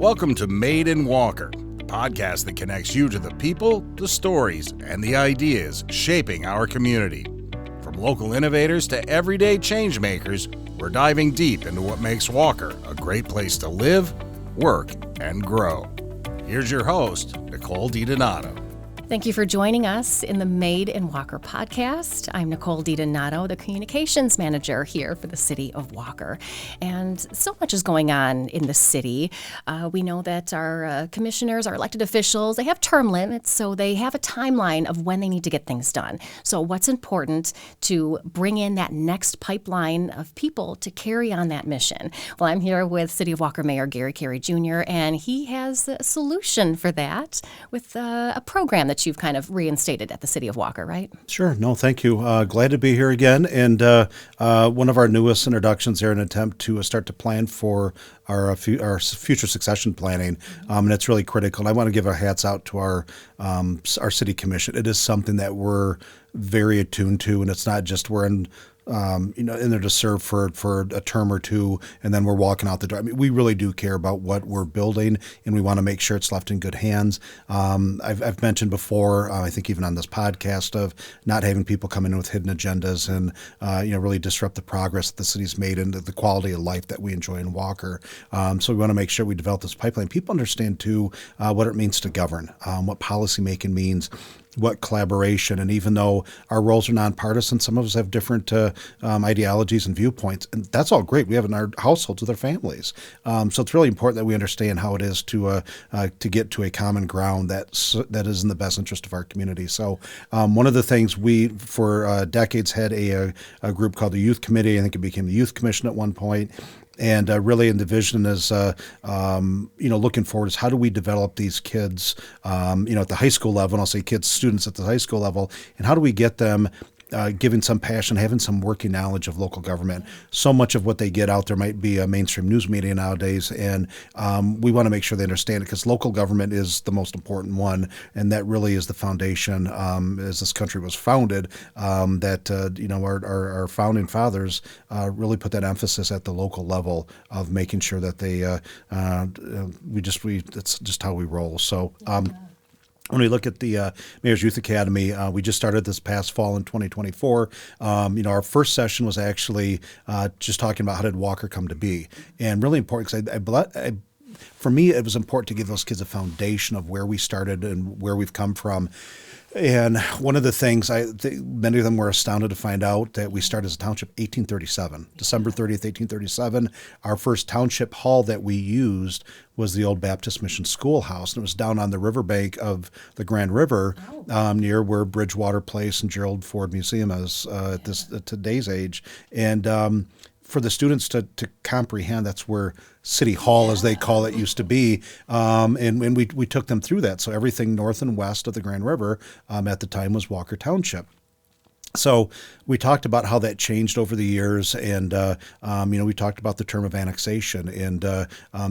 Welcome to Made in Walker, the podcast that connects you to the people, the stories, and the ideas shaping our community. From local innovators to everyday change makers, we're diving deep into what makes Walker a great place to live, work, and grow. Here's your host, Nicole DiDonato. Thank you for joining us in the Made in Walker podcast. I'm Nicole DiDonato, the communications manager here for the city of Walker. And so much is going on in the city. We know that our commissioners, our elected officials, they have term limits, so they have a timeline of when they need to get things done. So what's important to bring in that next pipeline of people to carry on that mission? Well, I'm here with City of Walker Mayor Gary Carey Jr., and he has a solution for that with a program that you've kind of reinstated at the City of Walker, right? Sure. No, thank you. Glad to be here again. And one of our newest introductions here, an attempt to start to plan for our future succession planning, and it's really critical. And I want to give our hats out to our city commission. It is something that we're very attuned to, and it's not just we're in there to serve for a term or two, and then we're walking out the door. I mean, we really do care about what we're building, and we want to make sure it's left in good hands. I've mentioned before, I think even on this podcast, of not having people come in with hidden agendas and really disrupt the progress that the city's made and the quality of life that we enjoy in Walker. So we want to make sure we develop this pipeline. People understand too what it means to govern, what policymaking means, what collaboration, and even though our roles are nonpartisan, some of us have different ideologies and viewpoints, and that's all great. We have in our households with our families, so it's really important that we understand how it is to get to a common ground that is in the best interest of our community. So one of the things we, for decades, had a group called the Youth Committee. I think it became the Youth Commission at one point. And really, in the vision is, looking forward is how do we develop these kids, at the high school level, and I'll say kids, students at the high school level, and how do we get them giving some passion, having some working knowledge of local government. So much of what they get out there might be a mainstream news media nowadays, and we want to make sure they understand it because local government is the most important one, and that really is the foundation as this country was founded, our founding fathers really put that emphasis at the local level of making sure that they, it's just how we roll. So, when we look at the Mayor's Youth Academy, we just started this past fall in 2024. Our first session was actually just talking about how did Walker come to be, and really important because for me, it was important to give those kids a foundation of where we started and where we've come from. And one of the things, many of them were astounded to find out that we started as a township 1837, December 30th, 1837. Our first township hall that we used was the old Baptist Mission Schoolhouse, and it was down on the riverbank of the Grand River, near where Bridgewater Place and Gerald Ford Museum is at today's age. And for the students to comprehend, that's where City Hall, as they call it, used to be, and we took them through that. So everything north and west of the Grand River at the time was Walker Township. So we talked about how that changed over the years, and we talked about the term of annexation, and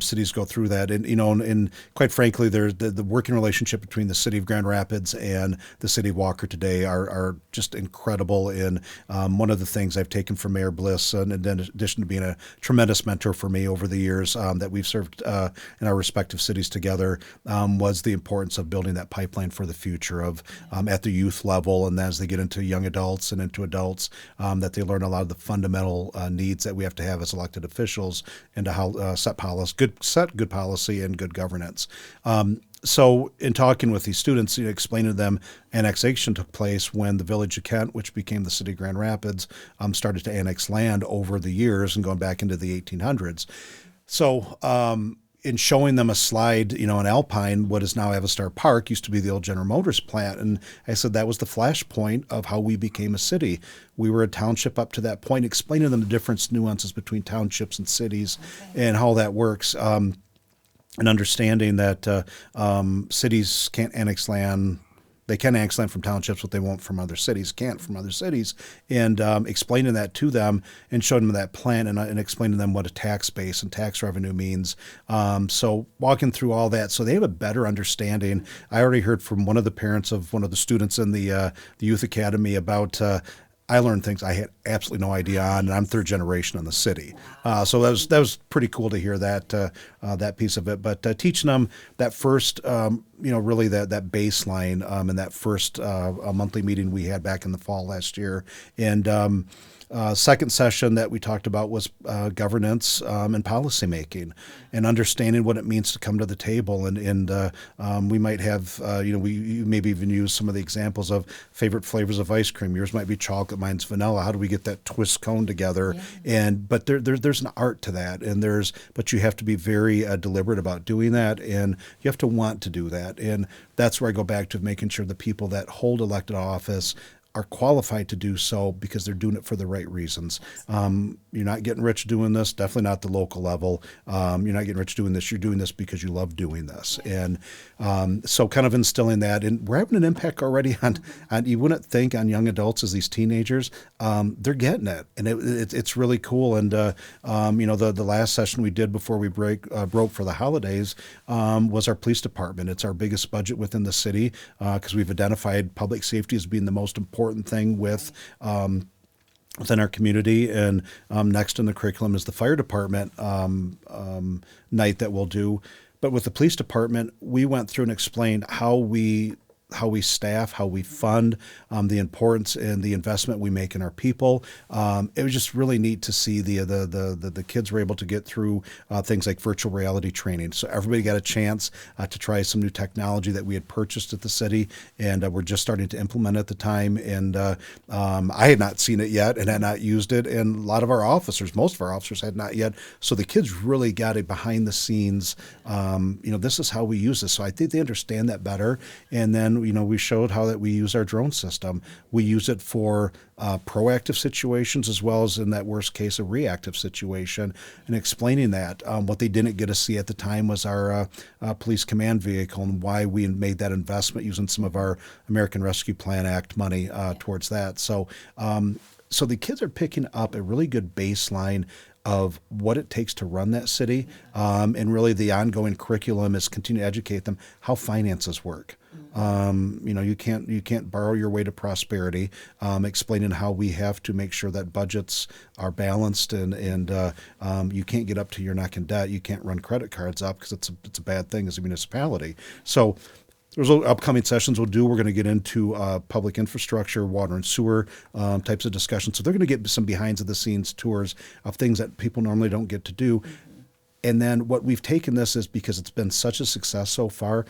cities go through that, and quite frankly, the working relationship between the city of Grand Rapids and the city of Walker today are just incredible. And one of the things I've taken from Mayor Bliss, in addition to being a tremendous mentor for me over the years that we've served in our respective cities together, was the importance of building that pipeline for the future of at the youth level, and as they get into young adults and into adults, that they learn a lot of the fundamental needs that we have to have as elected officials, and to how set good policy and good governance. So in talking with these students, explaining to them annexation took place when the village of Kent, which became the city of Grand Rapids, started to annex land over the years and going back into the 1800s. So in showing them a slide, in Alpine, what is now Avistar Park, used to be the old General Motors plant. And I said that was the flashpoint of how we became a city. We were a township up to that point, explaining to them the difference, nuances between townships and cities, and how that works. And understanding that cities can't annex land. They can annex land from townships, but they won't from other cities, can't from other cities, and explaining that to them and showing them that plan and explaining to them what a tax base and tax revenue means. So walking through all that so they have a better understanding. I already heard from one of the parents of one of the students in the Youth Academy about I learned things I had absolutely no idea on, and I'm third generation in the city. So that was pretty cool to hear that piece of it. But teaching them that first, really that baseline, and that first monthly meeting we had back in the fall last year, and second session that we talked about was governance and policy making, and understanding what it means to come to the table. And we might have, we maybe even use some of the examples of favorite flavors of ice cream. Yours might be chocolate, mine's vanilla. How do we get that twist cone together? Yeah. But there's an art to that, but you have to be very deliberate about doing that, and you have to want to do that. And that's where I go back to making sure the people that hold elected office are qualified to do so because they're doing it for the right reasons. You're not getting rich doing this, definitely not the local level. You're not getting rich doing this, you're doing this because you love doing this. And so kind of instilling that, and we're having an impact already on you wouldn't think on young adults as these teenagers, they're getting it. And it's really cool. And, the last session we did before we broke for the holidays was our police department. It's our biggest budget within the city because we've identified public safety as being the most important thing within our community. And next in the curriculum is the fire department night that we'll do. But with the police department, we went through and explained how we staff, how we fund, the importance and the investment we make in our people. It was just really neat to see the kids were able to get through things like virtual reality training. So everybody got a chance to try some new technology that we had purchased at the city, and we're just starting to implement at the time. And I had not seen it yet and had not used it, and a lot of our officers, most of our officers had not yet. So the kids really got a behind the scenes, this is how we use this. So I think they understand that better. And then we showed how that we use our drone system. We use it for proactive situations as well as in that worst case, a reactive situation, and explaining that. What they didn't get to see at the time was our police command vehicle and why we made that investment using some of our American Rescue Plan Act money towards that. So the kids are picking up a really good baseline of what it takes to run that city, and really the ongoing curriculum is continue to educate them how finances work. You can't borrow your way to prosperity. Explaining how we have to make sure that budgets are balanced, and you can't get up to your neck in debt. You can't run credit cards up because it's a bad thing as a municipality. So there's upcoming sessions we're going to get into public infrastructure, water and sewer types of discussions. So they're going to get some behind-the-scenes tours of things that people normally don't get to do. And then what we've taken this is because it's been such a success so far.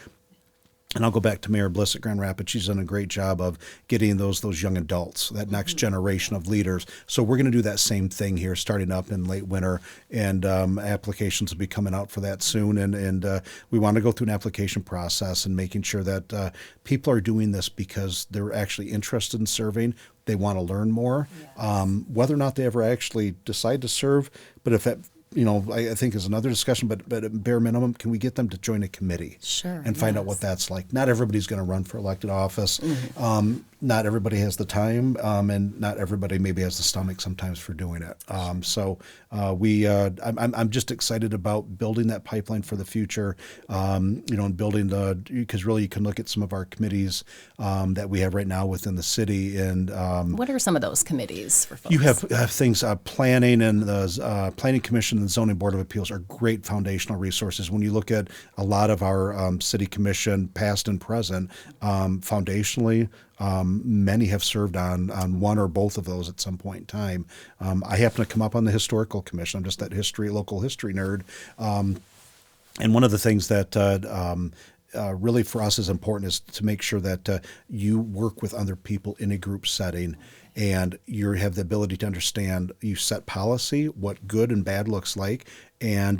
And I'll go back to Mayor Bliss at Grand Rapids. She's done a great job of getting those young adults, that next generation of leaders. So we're going to do that same thing here, starting up in late winter, and applications will be coming out for that soon. And we want to go through an application process and making sure that people are doing this because they're actually interested in serving. They want to learn more, whether or not they ever actually decide to serve. But if that I think is another discussion, but at bare minimum, can we get them to join a committee? Sure, and find out what that's like? Not everybody's going to run for elected office. Mm-hmm. Not everybody has the time, and not everybody maybe has the stomach sometimes for doing it. I'm just excited about building that pipeline for the future, and building because really you can look at some of our committees that we have right now within the city. And what are some of those committees for folks? You have things, planning, and the Planning Commission and Zoning Board of Appeals are great foundational resources. When you look at a lot of our city commission, past and present, foundationally, many have served on one or both of those at some point in time. I happen to come up on the historical commission. I'm just that local history nerd. And one of the things that really for us is important is to make sure that you work with other people in a group setting, and you have the ability to understand, you set policy, what good and bad looks like, and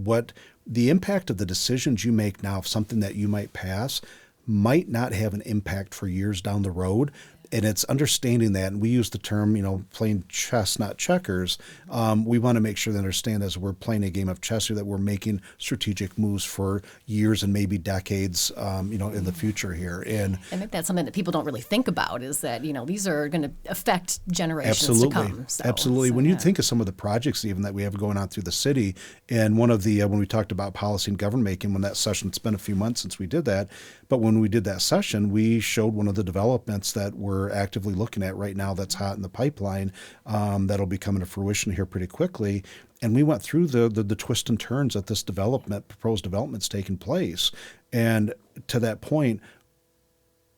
what the impact of the decisions you make now of something that you might pass might not have an impact for years down the road. And it's understanding that, and we use the term, playing chess, not checkers. We want to make sure they understand as we're playing a game of chess here that we're making strategic moves for years and maybe decades, in the future here. And I think that's something that people don't really think about is that, these are going to affect generations to come. Absolutely. When you think of some of the projects even that we have going on through the city, and one of the, when we talked about policy and government making, when that session, it's been a few months since we did that, but when we did that session, we showed one of the developments that we're we're actively looking at right now that's hot in the pipeline, that'll be coming to fruition here pretty quickly. And we went through the twists and turns that this proposed development's taken place. And to that point,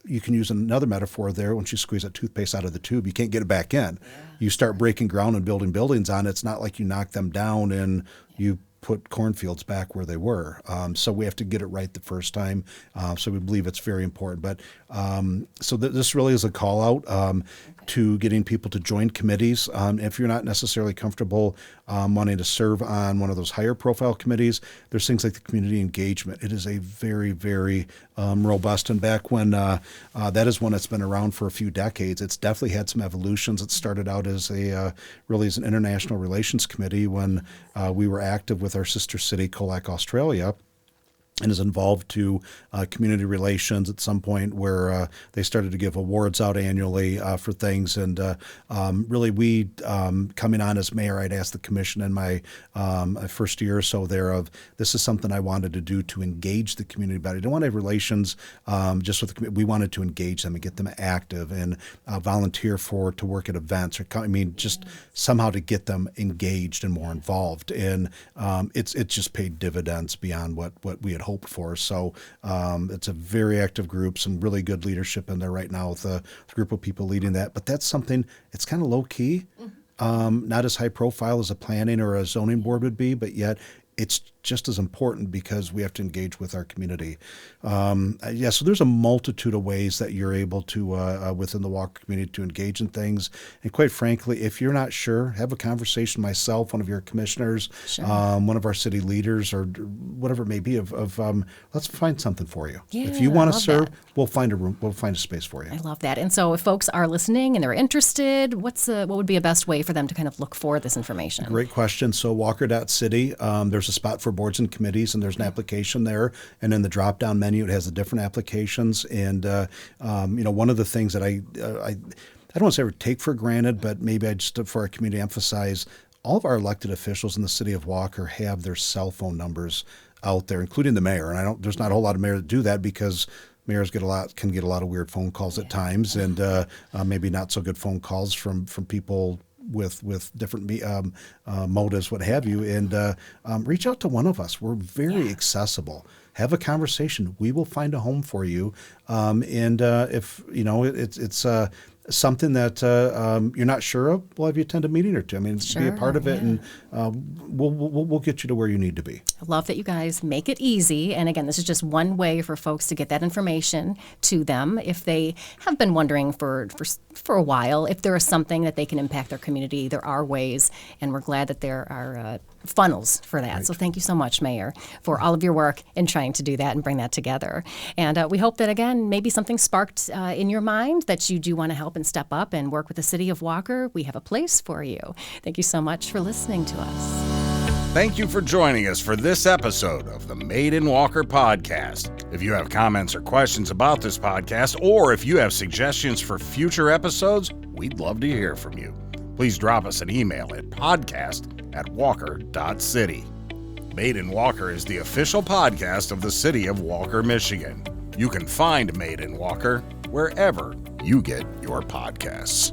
you can use another metaphor there. Once you squeeze that toothpaste out of the tube, you can't get it back in. Yeah. You start breaking ground and building buildings on it. It's not like you knock them down and you put cornfields back where they were. So we have to get it right the first time. So we believe it's very important. But this really is a call out to getting people to join committees. If you're not necessarily comfortable wanting to serve on one of those higher profile committees, there's things like the community engagement. It is a very, very robust. And back when that is one that's been around for a few decades, it's definitely had some evolutions. It started out as really as an international relations committee when we were active with our sister city, Colac, Australia, and is involved to community relations at some point where they started to give awards out annually for things. And really we, coming on as mayor, I'd asked the commission in my first year or so there of, this is something I wanted to do to engage the community better. I didn't want to have relations just with the community. We wanted to engage them and get them active and volunteer to work at events or just somehow to get them engaged and more involved. And it's just paid dividends beyond what we had hoped for. So it's a very active group, some really good leadership in there right now with a group of people leading that. But that's something, it's kind of low key, not as high profile as a planning or a zoning board would be, but yet it's just as important because we have to engage with our community. So there's a multitude of ways that you're able to, within the Walker community, to engage in things. And quite frankly, if you're not sure, have a conversation myself, one of your commissioners, sure. One of our city leaders, or whatever it may be, of let's find something for you. Yeah, if you want to serve, we'll find a room, we'll find a space for you. I love that. And so if folks are listening and they're interested, what would be a best way for them to kind of look for this information? Great question. So walker.city, there's a spot for boards and committees, and there's an application there. And in the drop-down menu, it has the different applications. And one of the things that I don't want to say ever take for granted, but maybe I just for our community emphasize, all of our elected officials in the city of Walker have their cell phone numbers out there, including the mayor. And there's not a whole lot of mayors that do that because mayors can get a lot of weird phone calls at times, and maybe not so good phone calls from people with different motives, what have you, and reach out to one of us. We're very accessible. Have a conversation. We will find a home for you. If it's something that you're not sure of, we'll have you attend a meeting or two. Be a part of it, and we'll get you to where you need to be. I love that you guys make it easy. And again, this is just one way for folks to get that information to them if they have been wondering for a while if there is something that they can impact their community. There are ways, and we're glad that there are funnels for that. Right. So thank you so much, Mayor, for all of your work in trying to do that and bring that together. And we hope that, again, maybe something sparked in your mind that you do want to help and step up and work with the city of Walker. We have a place for you. Thank you so much for listening to us. Thank you for joining us for this episode of the Made in Walker podcast. If you have comments or questions about this podcast, or if you have suggestions for future episodes, we'd love to hear from you. Please drop us an email at podcast@walker.city. Made in Walker is the official podcast of the city of Walker, Michigan. You can find Made in Walker wherever you get your podcasts.